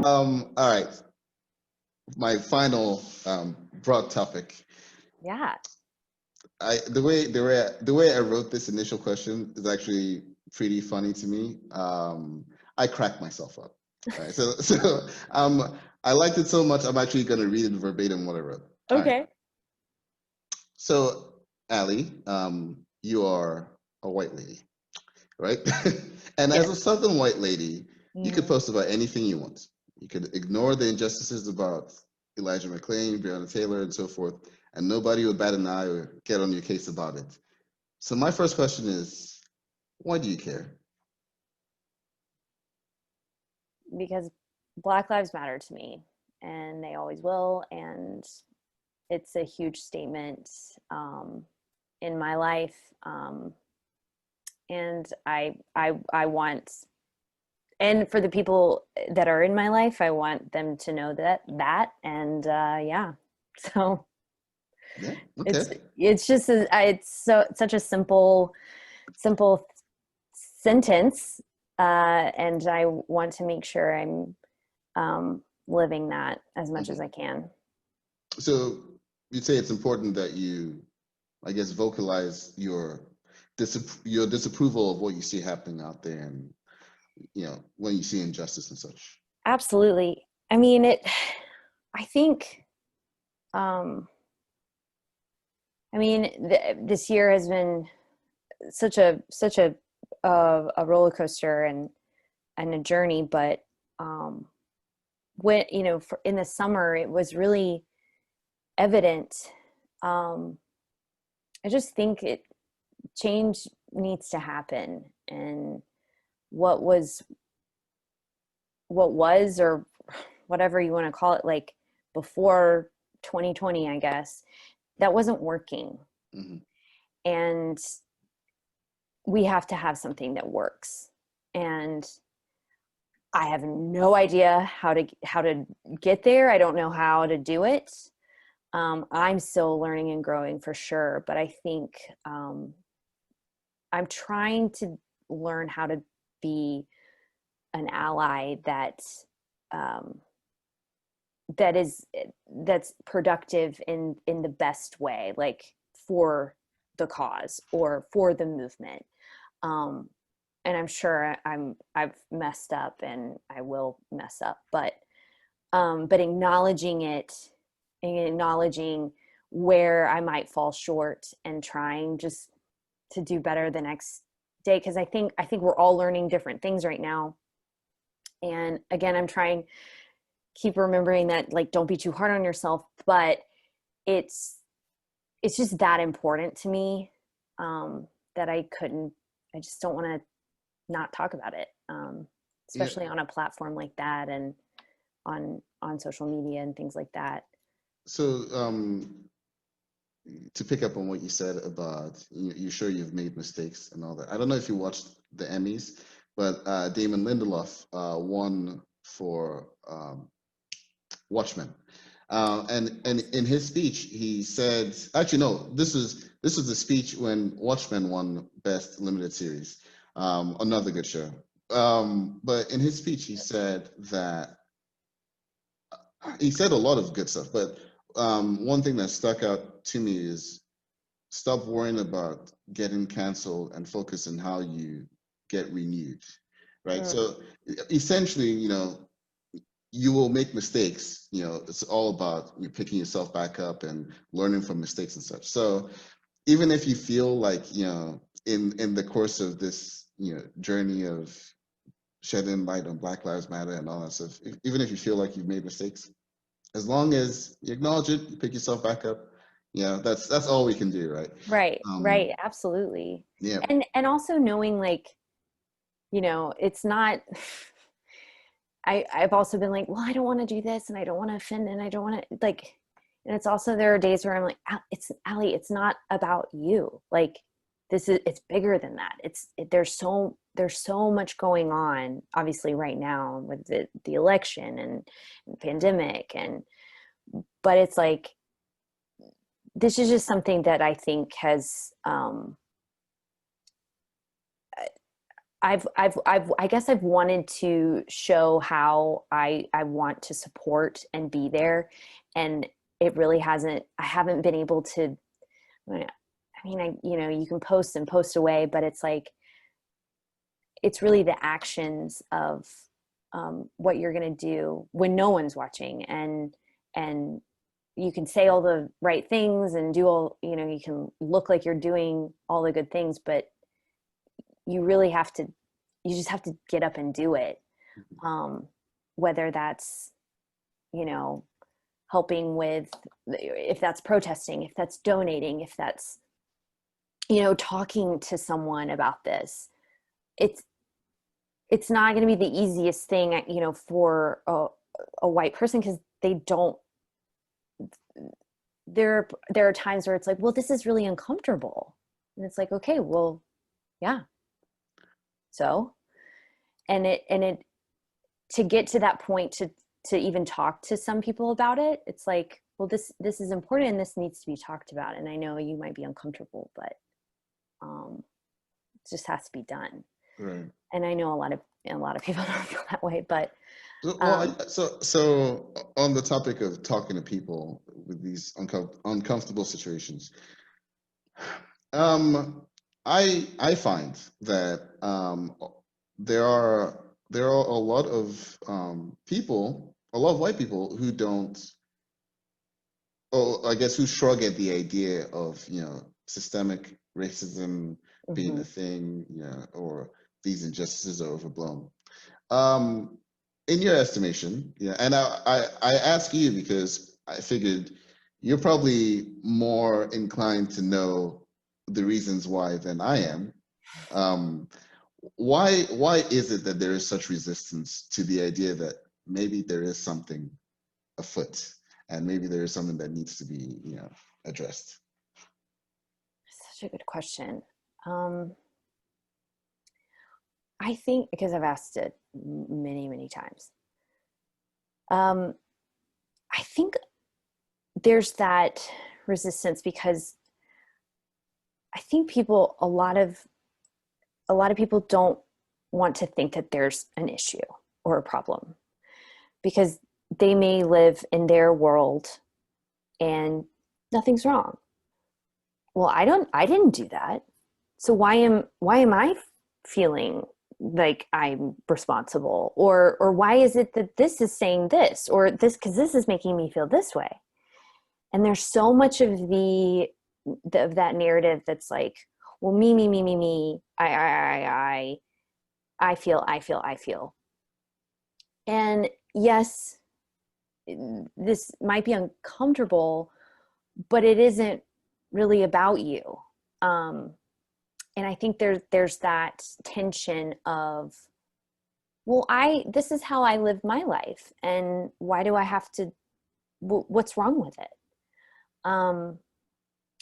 All right. My final broad topic. Yeah. The way I wrote this initial question is actually pretty funny to me. I cracked myself up. All right. I liked it so much. I'm actually going to read it verbatim what I wrote. All right. Okay. So, Allie, you are a white lady, right? And as Yes. a Southern white lady, you could Mhm. post about anything you want. You could ignore the injustices about Elijah McClain, Breonna Taylor, and so forth, and nobody would bat an eye or get on your case about it. So my first question is, why do you care? Because Black Lives Matter to me, and they always will. And it's a huge statement in my life. And I want, and for the people that are in my life, I want them to know and yeah. So Yeah. Okay. it's it's just it's such a simple sentence, and I want to make sure I'm living that as much as Mhm. I can. So you'd say it's important that you, I guess, vocalize your disapproval of what you see happening out there, and when you see injustice and such. Absolutely. I mean, I think, um, this year has been such a roller coaster and a journey, but um, when in the summer it was really evident. Um, I just think change needs to happen, and what was or whatever you want to call it, like before 2020, I guess, that wasn't working. Hmm. And we have to have something that works. And I have no idea how to get there. I don't know how to do it. I'm still learning and growing for sure, but I think I'm trying to learn how to be an ally um, that's productive in the best way, like for the cause or for the movement. Um, and I'm sure I've messed up and I will mess up, but acknowledging it and acknowledging where I might fall short and trying just to do better the next day, because I think we're all learning different things right now. And again, I'm trying keep remembering that, like, don't be too hard on yourself, but it's it's just that important to me, that I just don't want to not talk about it, Yeah. especially on a platform like that and on social media and things like that. So to pick up on what you said about you're sure you've made mistakes and all that. I don't know if you watched the Emmys, but Damon Lindelof won for Watchmen. And in his speech, he said, actually, no, this was the speech when Watchmen won Best Limited Series. Another good show. But in his speech, he said a lot of good stuff. But one thing that stuck out to me is stop worrying about getting canceled and focus on how you get renewed, right? Mm. So essentially, you will make mistakes. It's all about you picking yourself back up and learning from mistakes and such. So even if you feel like, in the course of this, journey of shedding light on Black Lives Matter and all that stuff, even if you feel like you've made mistakes, as long as you acknowledge it, you pick yourself back up, that's all we can do, right? Right, Um, right, absolutely. yeah. And also knowing, like, it's not I've also been like, well, I don't want to do this and I don't want to offend and I don't want to, like, and it's also, there are days where I'm like, it's Allie, it's not about you. Like, it's bigger than that. There's so much going on, obviously, right now with the election and pandemic, but it's like, this is just something that I think has, I guess I've wanted to show how I want to support and be there, and it really hasn't. I haven't been able to. I mean, you can post and post away, but it's like it's really the actions of what you're going to do when no one's watching, and you can say all the right things and do all, you can look like you're doing all the good things, but you really have to, you just have to get up and do it. Whether that's, helping with, if that's protesting, if that's donating, if that's, talking to someone about this. It's not going to be the easiest thing, for a white person, because they don't, there are times where it's like, well, this is really uncomfortable. And it's like, okay, well, yeah. So, and it to get to that point, to even talk to some people about it, it's like, well, this is important and this needs to be talked about. And I know you might be uncomfortable, but it just has to be done. Right. And I know a lot of people don't feel that way, but so on the topic of talking to people with these uncomfortable situations, I find that there are a lot of people, a lot of white people who don't, I guess, who shrug at the idea of systemic racism being a thing, or these injustices are overblown. In your estimation, and I ask you because I figured you're probably more inclined to know the reasons why than I am. Why is it that there is such resistance to the idea that maybe there is something afoot, and maybe there is something that needs to be addressed? Such a good question. I think, because I've asked it many, many times, I think there's that resistance because I think a lot of people don't want to think that there's an issue or a problem, because they may live in their world and nothing's wrong. Well, I didn't do that. So why am I feeling like I'm responsible? Or why is it that this is saying this, or this, because this is making me feel this way? And there's so much of of that narrative that's like, well, me, I feel. And yes, this might be uncomfortable, but it isn't really about you. And I think there's that tension of, well, this is how I live my life, and why do I have to, what's wrong with it?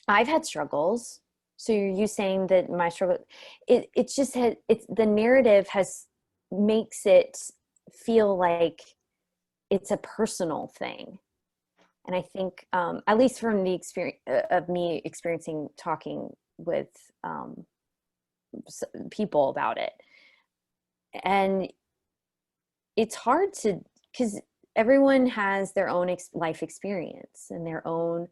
I've had struggles. So you saying that my struggle, it's just it's the narrative makes it feel like it's a personal thing. And I think, at least from the experience of me experiencing talking with people about it, and it's hard to, because everyone has their own life experience and their own,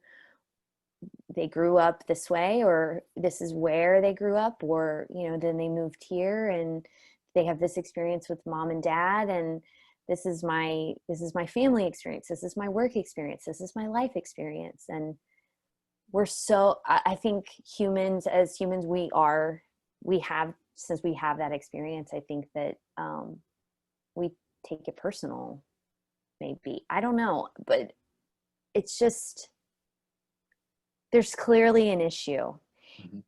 they grew up this way, or this is where they grew up, or then they moved here and they have this experience with mom and dad, and this is my family experience, this is my work experience, this is my life experience. And I think as humans, since we have that experience, I think that we take it personal, maybe, I don't know, but it's just, there's clearly an issue.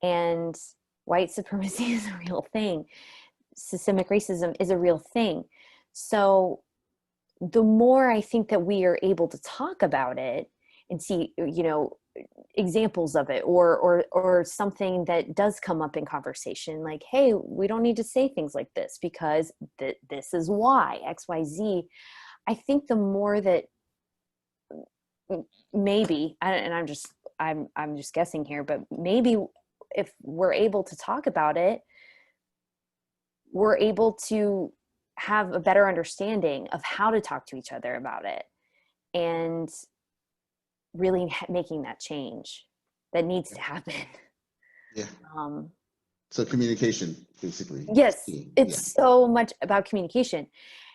And white supremacy is a real thing. Systemic racism is a real thing. So the more I think that we are able to talk about it and see, examples of it, or something that does come up in conversation, like, hey, we don't need to say things like this because this is why XYZ. I think the more that maybe, and I'm just guessing here, but maybe if we're able to talk about it, we're able to have a better understanding of how to talk to each other about it, and really making that change that needs to happen. Yeah. Um, So communication, basically, is yes, key. it's Yeah. so much about communication.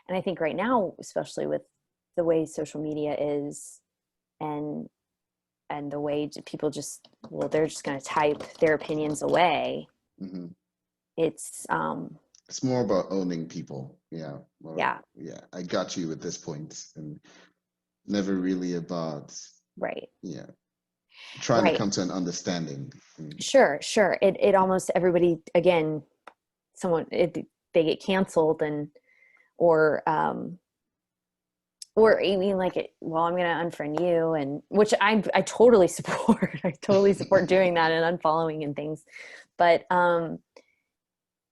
And I think right now, especially with the way social media is, and the way people just, well, they're just going to type their opinions away. Hmm. It's It's more about owning people. Yeah. Or, yeah, yeah. I got you at this point, and never really about, right, yeah, trying to right, come to an understanding. sure. It almost, everybody, again, someone, they get canceled, and or or I mean, like, well, I'm gonna unfriend you, and which I totally support. I totally support doing that and unfollowing and things. But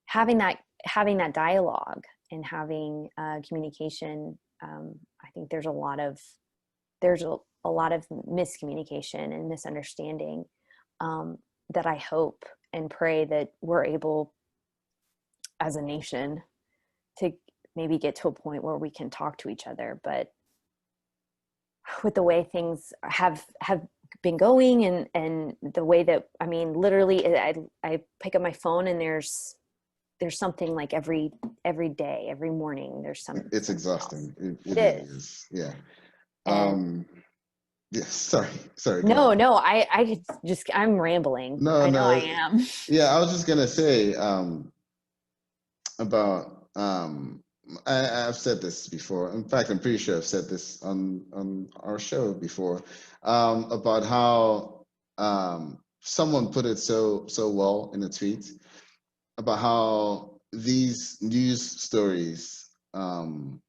having that dialogue and having communication, I think there's a lot of miscommunication and misunderstanding, that I hope and pray that we're able, as a nation, to maybe get to a point where we can talk to each other. But with the way things have been going, and the way that, I mean, literally, I pick up my phone, and there's something, like, every day, every morning, there's It's something else. exhausting. It It really is. is. Yeah. And Um, yeah. Sorry. Go no, ahead. no, I could just, I'm rambling. No, I know I no. am. Yeah, I was just gonna say, about, I've said this before. In fact, I'm pretty sure I've said this on our show before, about how, someone put it so well in a tweet about how these news stories, of,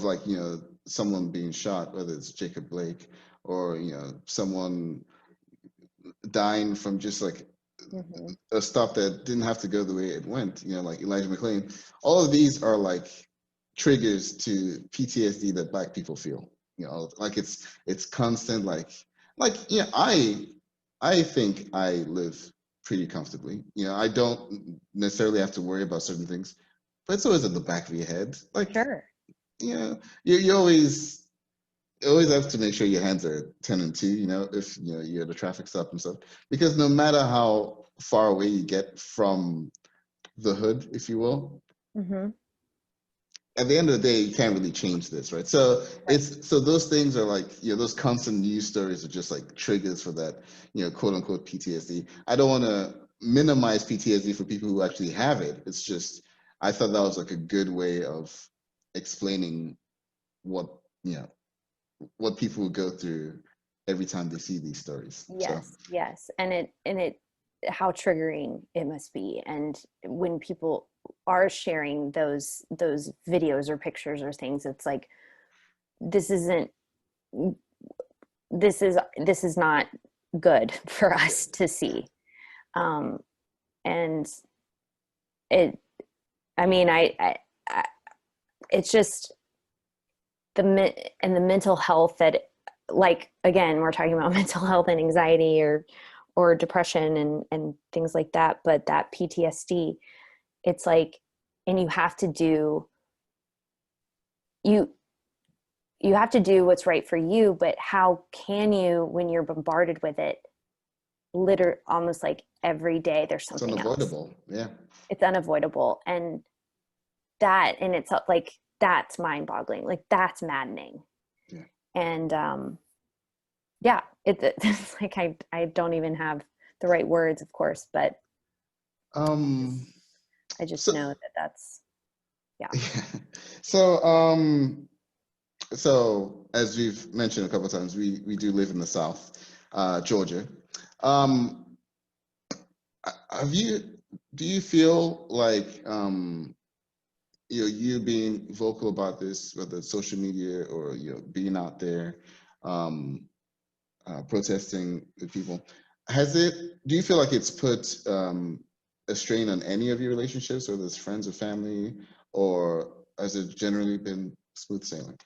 like, someone being shot, whether it's Jacob Blake, or someone dying from just like Hmm. a stuff that didn't have to go the way it went, like Elijah McClain. All of these are like triggers to PTSD that Black people feel. Like it's constant. I think I live pretty comfortably. I don't necessarily have to worry about certain things, but it's always at the back of your head. Like, Sure. you always have to make sure your hands are 10 and 2, if you're at a traffic stop and stuff, because no matter how far away you get from the hood, if you will, Hmm. at the end of the day, you can't really change this, right? So Right. those things are like, those constant news stories are just like triggers for that, quote unquote PTSD. I don't want to minimize PTSD for people who actually have it. It's just, I thought that was like a good way of explaining what, you know what people will go through every time they see these stories. So Yes, and it how triggering it must be, and when people are sharing those videos or pictures or things, it's like, this isn't this is not good for us to see. um and it I mean, I it's just and the mental health that, like, again, we're talking about mental health and anxiety, or depression, and things like that, but that PTSD, it's like, and you you have to do what's right for you, but how can you, when you're bombarded with it, almost like every day, there's it's something else. unavoidable. Yeah. It's unavoidable. And that, and it's like, that's mind boggling, like, that's maddening. Yeah. And yeah, it's like, I don't even have the right words, of course, but Um. I just So know that that's, yeah. yeah. So as we've mentioned a couple of times, we do live in the South, Georgia. Um. Have you? Do you feel like, you being vocal about this, whether it's social media or being out there, um, protesting with people, do you feel like it's put, a strain on any of your relationships, whether it's friends or family, or has it generally been smooth sailing?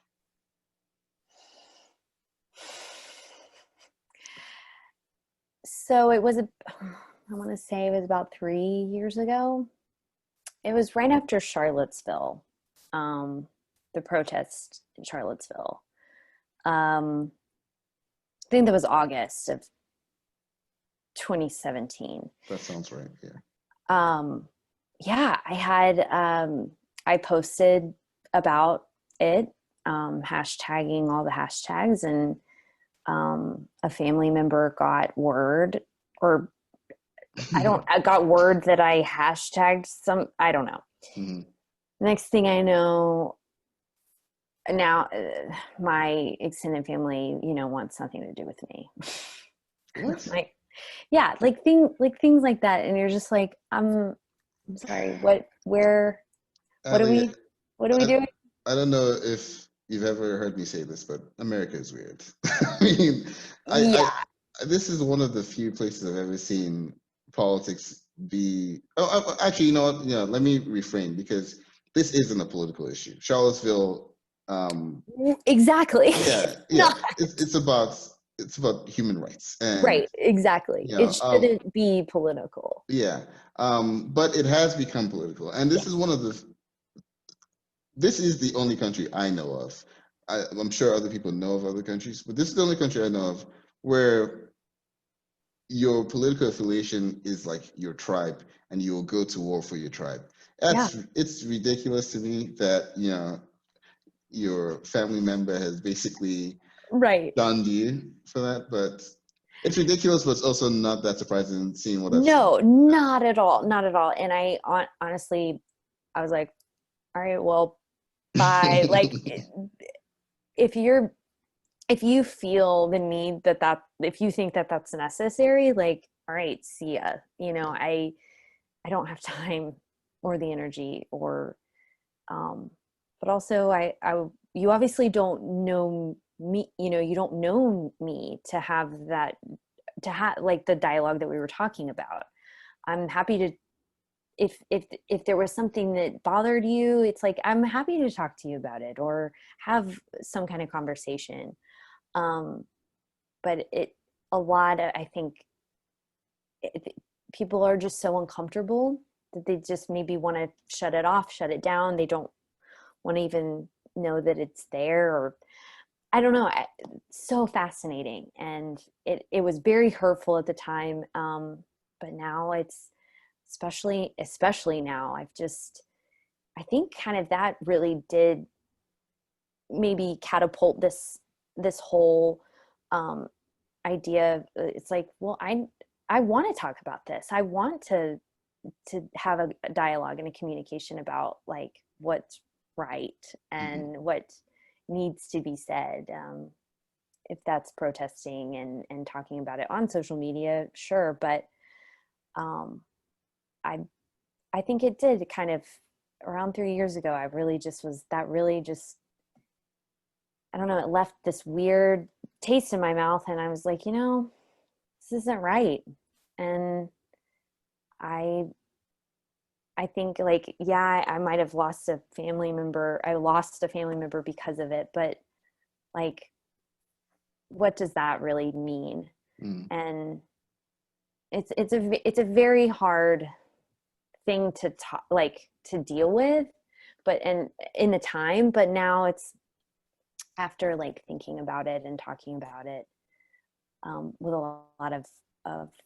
So it was I want to say it was about 3 years ago. It was right after Charlottesville, the protest in Charlottesville. Um, I think that was August of 2017. That sounds right. Yeah. Um, yeah, I posted about it, hashtagging all the hashtags, and a family member got word, or I got word that I hashtagged some, I don't know. Mhm. Next thing I know, now my extended family, wants nothing to do with me. What? Like, yeah, like things like that. And you're just like, I'm sorry, what are Ali, we, what are we I, doing? I don't know if you've ever heard me say this, but America is weird. I mean, Yeah, this is one of the few places I've ever seen politics be. Oh, actually, you know what? Yeah, let me refrain because this isn't a political issue. Charlottesville, exactly. yeah, yeah, Not it's about human rights, and right, exactly. you It know, shouldn't be political. yeah, but it has become political, and this is Yes. one of the this is the only country I know of. I'm sure other people know of other countries, but this is the only country I know of where your political affiliation is like your tribe, and you will go to war for your tribe. Yeah. It's ridiculous to me that your family member has basically Right. donned you for that, but it's ridiculous, but it's also not that surprising seeing what I've seen. No, not at all. Not at all. And honestly, I was like, all right, well, bye. Like, if you're, if you feel the need if you think that that's necessary, like, all right, see ya. I don't have time or the energy or, um, but also you obviously don't know me, you don't know me to have that, to have like the dialogue that we were talking about. I'm happy to, if there was something that bothered you, it's like I'm happy to talk to you about it or have some kind of conversation. um but a lot of, I think, it, people are just so uncomfortable that they just maybe want to shut it off, shut it down. They don't want to even know that it's there, or I don't know. So fascinating, and it was very hurtful at the time. But now it's, especially now, I think kind of that really did maybe catapult this whole, um, idea of, it's like, well, I want to talk about this. I want to have a dialogue and a communication about like what's right Mhm. and what needs to be said. If that's protesting and talking about it on social media, sure, but um, I I think it did kind of, around 3 years ago. I really just was that really just, I don't know, it left this weird taste in my mouth, and I was like, this isn't right. And I I think, like, yeah, I might have lost a family member. I lost a family member because of it, but like, what does that really mean? Mm. And it's a very hard thing to talk, like, to deal with, but and in the time, but now it's, after like thinking about it and talking about it, with a lot of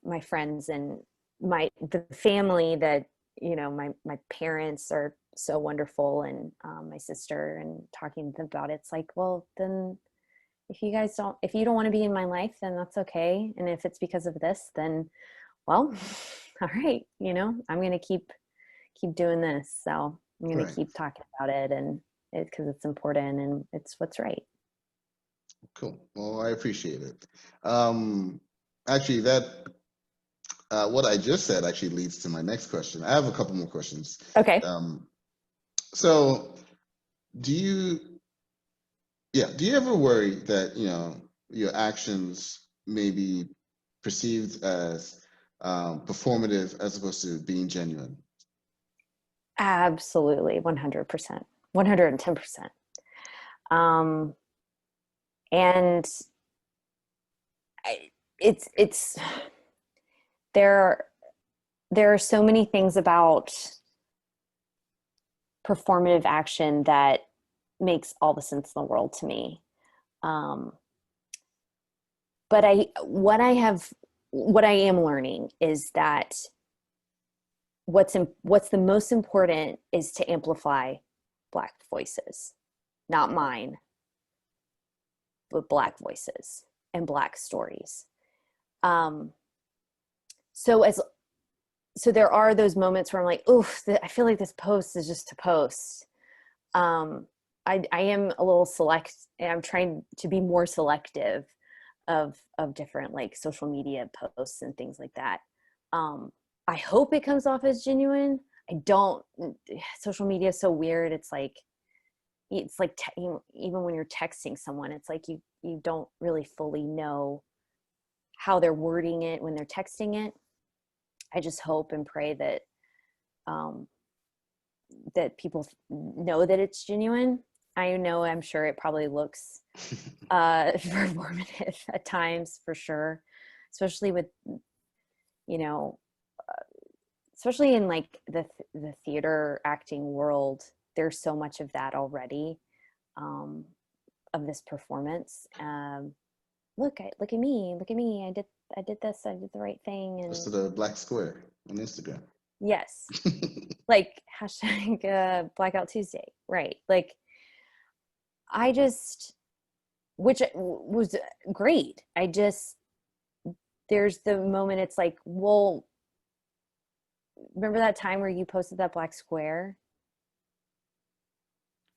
my friends and the family that, my parents are so wonderful, and my sister, and talking about it, it's like, well, then if you don't want to be in my life, then that's okay. And if it's because of this, then, well, all right, I'm going to keep doing this. So I'm going to Right. keep talking about it, and because it's important and it's what's right. Cool. Well, I appreciate it. Um, actually, what I just said actually leads to my next question. I have a couple more questions. Okay. Um, so, do you, yeah, do you ever worry that your actions may be perceived as performative as opposed to being genuine? Absolutely. 100%. 110%. Um, and I, it's there there are so many things about performative action that makes all the sense in the world to me. Um, but what I am learning is that what's the most important is to amplify Black voices, not mine, but Black voices and Black stories. Um, so as so there are those moments where I'm like, oof, I feel like this post is just to post. I am a little select, and I'm trying to be more selective of different like social media posts and things like that. I hope it comes off as genuine. I don't. Social media is so weird. It's like even when you're texting someone, it's like you don't really fully know how they're wording it when they're texting it. I just hope and pray that that people know that it's genuine. I'm sure it probably looks performative at times, for sure, especially with, you know, especially in like the theater acting world. There's so much of that already, of this performance. Look at me, I did this, I did the right thing. And Just to the black square on Instagram. yes, like hashtag Blackout Tuesday, right? Like I just, which was great. There's the moment it's like, well, remember that time where you posted that black square?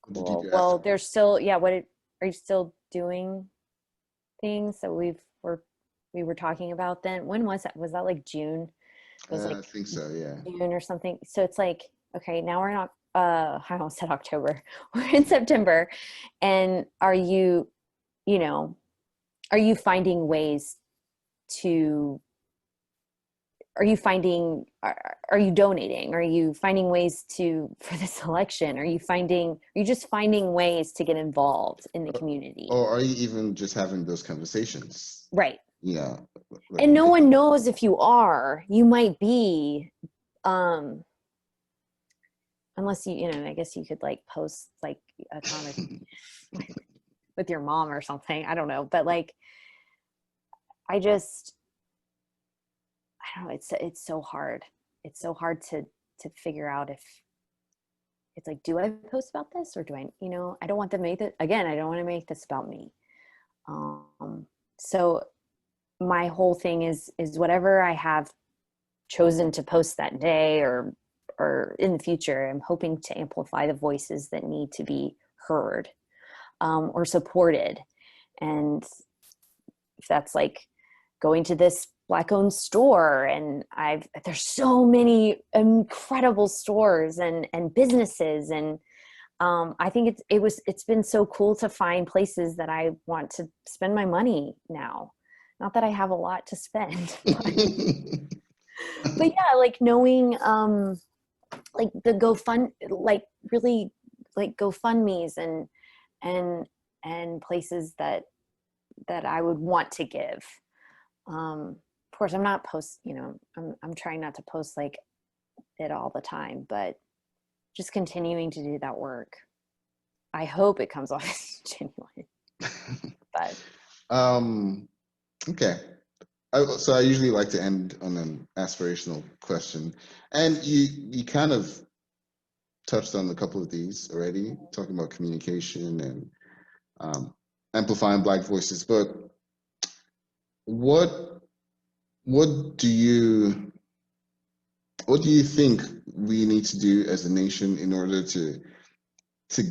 What did you Cool. do Well, after? there's still, yeah, are you still doing things that we were talking about then? When was that? Was that like June? It was I like think so, yeah. June or something. So it's like, okay, now we're not, I almost said October. We're in September. And you know, are you finding ways to, are you donating? Are you finding ways for this election? Are you just finding ways to get involved in the Or, community? or are you even just having those conversations? Right. You know, like And no one knows if you are. You might be, um, unless I guess you could like post like a conversation with your mom or something. I don't know. But like, I just, I don't know. It's so hard. It's so hard to figure out if it's like, do I post about this or do I don't want to make it again. I don't want to make this about me. So my whole thing is whatever I have chosen to post that day or in the future, I'm hoping to amplify the voices that need to be heard, or supported. And if that's like going to this Black owned store, and there's so many incredible stores and businesses, and I think it's been so cool to find places that I want to spend my money now. Not that I have a lot to spend, but yeah, like knowing like the like really like GoFundMe's and and places that I would want to give. Of course, I'm not I'm trying not to post like it all the time, but just continuing to do that work. I hope it comes off as genuine, but um, okay. So I usually like to end on an aspirational question, and you kind of touched on a couple of these already, talking about communication and amplifying Black voices. But what what do you what do you think we need to do as a nation in order to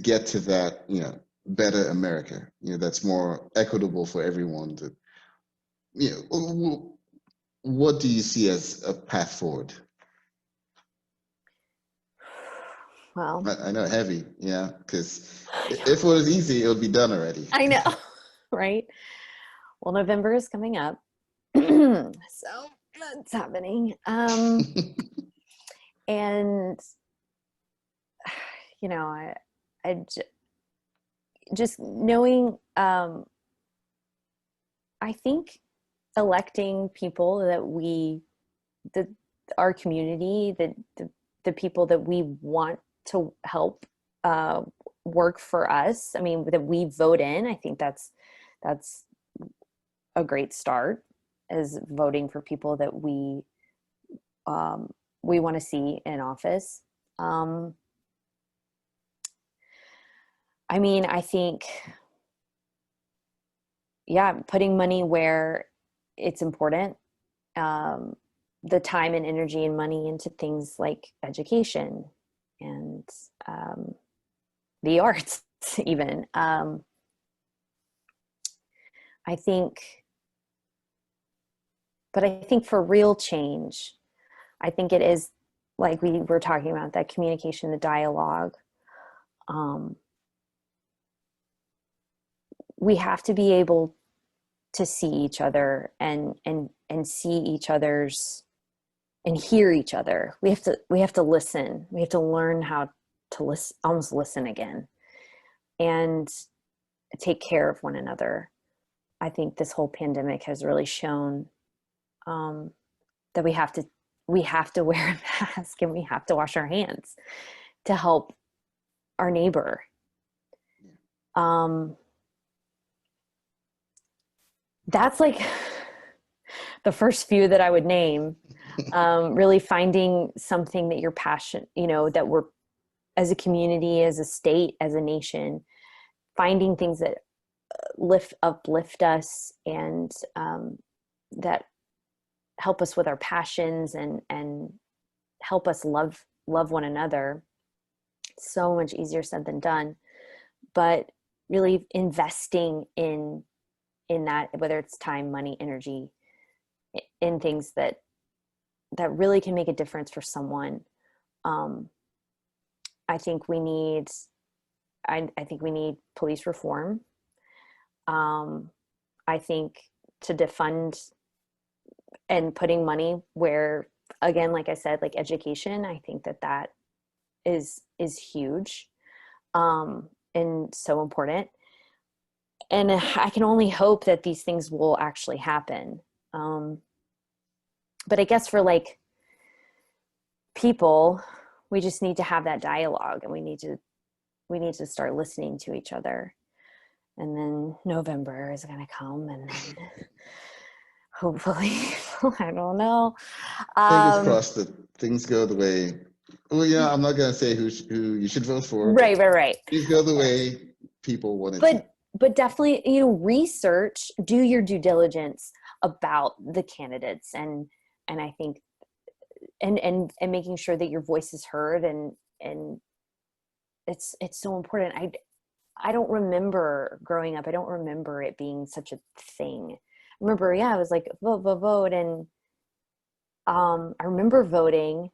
get to that, better America, that's more equitable for everyone? To, what do you see as a path forward? well, I know, heavy, yeah, because if it was easy, it would be done already. I know, right? Well, November is coming up, so that's happening. And you know, I just knowing, I think electing people that our community, the people that we want to help work for us. I mean, that we vote in, I think that's a great start, is voting for people that we want to see in office. I mean, I think, yeah, putting money where it's important, the time and energy and money into things like education and the arts, even. I think, but I think for real change, I think it is like we were talking about, that communication, the dialogue. We have to be able to see each other and see each other's and hear each other. We have to listen. We have to learn how to listen, almost listen again, and take care of one another. I think this whole pandemic has really shown that we have to wear a mask and we have to wash our hands to help our neighbor. That's like the first few that I would name. Really finding something that you're passionate, that we're, as a community, as a state, as a nation, finding things that uplift us and that help us with our passions and help us love one another. So much easier said than done, but really investing in that, whether it's time, money, energy, in things that really can make a difference for someone. I think we need police reform. I think to defund and putting money where, again, like I said, like education, I think that is huge, and so important. And I can only hope that these things will actually happen. But I guess for like people, we just need to have that dialogue, and we need to start listening to each other. And then November is going to come, and then hopefully, I don't know. Fingers crossed that things go the way. Well, yeah, I'm not going to say who you should vote for. Right. Things go the way people want it to. But definitely, research, do your due diligence about the candidates, and I think, and making sure that your voice is heard, and it's so important. I don't remember growing up. I don't remember it being such a thing. I remember, I was like, vote. And I remember voting,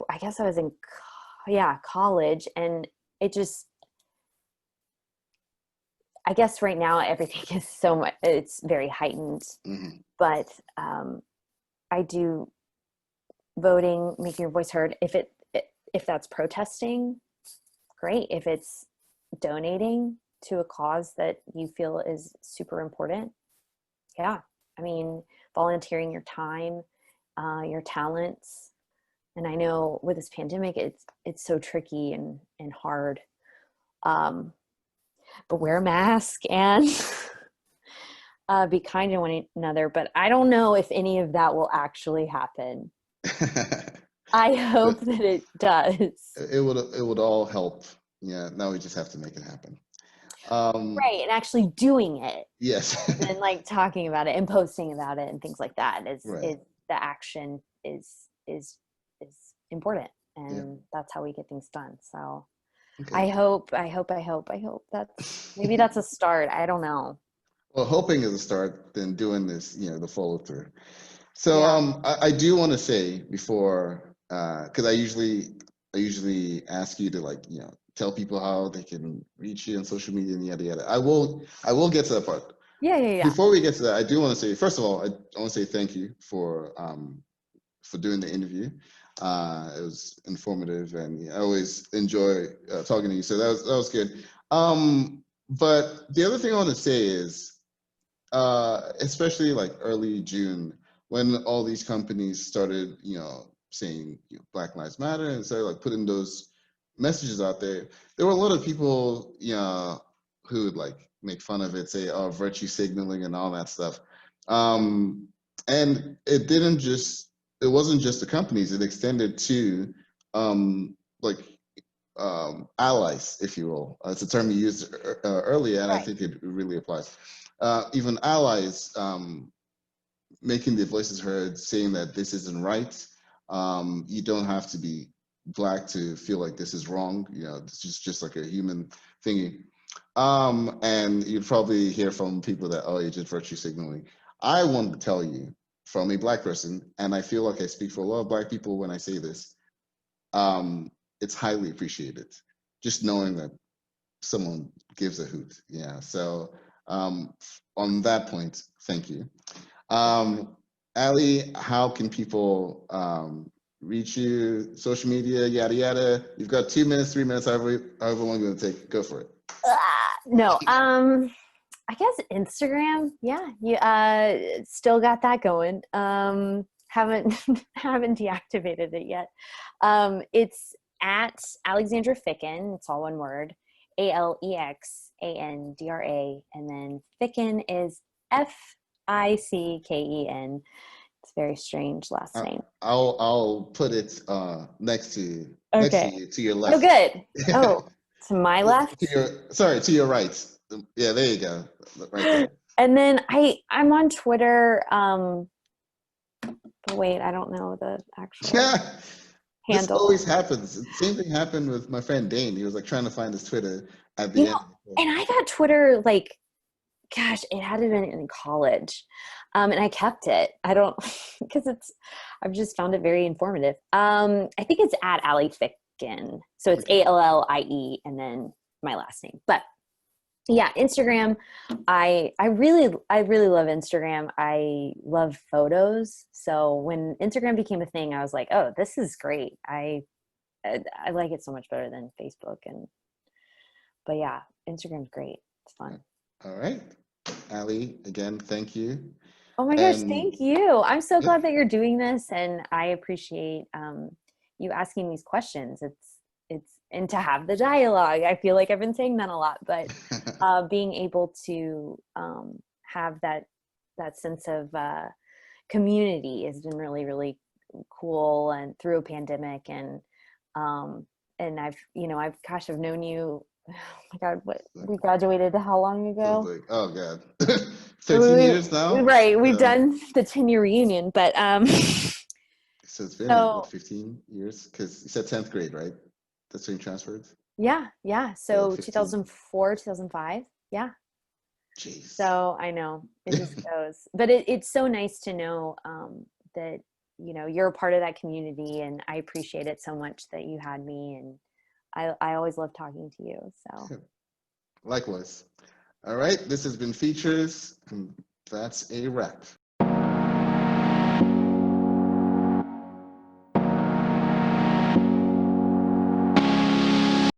I guess I was in, college. And it just, I guess right now everything is so much, it's very heightened. Mm-hmm. But I do voting, making your voice heard. If that's protesting, great. If it's donating to a cause that you feel is super important, I mean, volunteering your time, your talents. And I know with this pandemic, it's so tricky and hard, but wear a mask and be kind to one another. But I don't know if any of that will actually happen. I hope that it does. It would all help. Yeah, now we just have to make it happen. Right, and actually doing it. Yes. And like talking about it and posting about it and things like that is the action is important, and that's how we get things done. So okay. I hope that's maybe that's a start. I don't know. Well, hoping is a start, then doing this, the follow through. So I do want to say before, because I usually ask you to tell people how they can reach you on social media and yada yada. I will get to that part. Yeah. Before we get to that, I do want to say, first of all, I want to say thank you for doing the interview. It was informative, and I always enjoy talking to you. So that was good. But the other thing I want to say is, especially like early June, when all these companies started, saying, Black Lives Matter, and started like putting those messages out there, there were a lot of people, who would like make fun of it, say, oh, virtue signaling and all that stuff. And it wasn't just the companies, it extended to like allies, if you will. It's a term you used earlier, and I Right. think it really applies. Even allies making their voices heard, saying that this isn't right. You don't have to be Black to feel like this is wrong. This is just like a human thingy. And you'd probably hear from people that, oh, you're just virtue signaling. I want to tell you, from a Black person, and I feel like I speak for a lot of Black people when I say this, it's highly appreciated. Just knowing that someone gives a hoot. Yeah. So on that point, thank you. Allie, how can people reach you? Social media, yada yada. You've got 2 minutes, 3 minutes, however long you're gonna take. Go for it. No, I guess Instagram. Yeah, you still got that going. Haven't haven't deactivated it yet. It's at Alexandra Ficken. It's all one word. ALEXANDRA, and then Ficken is FICKEN. It's a very strange last name. I'll put it next to Okay. you, to your Oh, left. good. Oh, to my left. To your right. Yeah, there you go. Right there. And then I'm on Twitter. But wait, I don't know the actual Yeah. This handle. always happens. Same thing happened with my friend Dane. He was like trying to find his Twitter at the end. And I got Twitter like, gosh, it had been in college. And I kept it. I don't, because I've just found it very informative. I think it's at Allie Ficken. So it's ALLIE and then my last name. But yeah, Instagram. I really love Instagram. I love photos. So when Instagram became a thing, I was like, oh, this is great. I like it so much better than Facebook. But yeah, Instagram's great. It's fun. All right. Allie, again, thank you. Oh my gosh, And thank you. I'm so glad that you're doing this, and I appreciate you asking these questions. It's and to have the dialogue. I feel like I've been saying that a lot, but being able to have that sense of community has been really, really cool, and through a pandemic, and I've known you. Oh my God, what we graduated how long ago? like, oh God, 13 years now. Right, we've done the 10-year reunion, but so it's been like what, so 15 years? Because you said 10th grade, right? That's when you transferred. yeah. So like So 15. 2004, 2005, yeah. Jeez. So I know it just goes, but it's so nice to know that you're a part of that community, and I appreciate it so much that you had me, and I always love talking to you. So likewise. All right, this has been Features, and that's a wrap.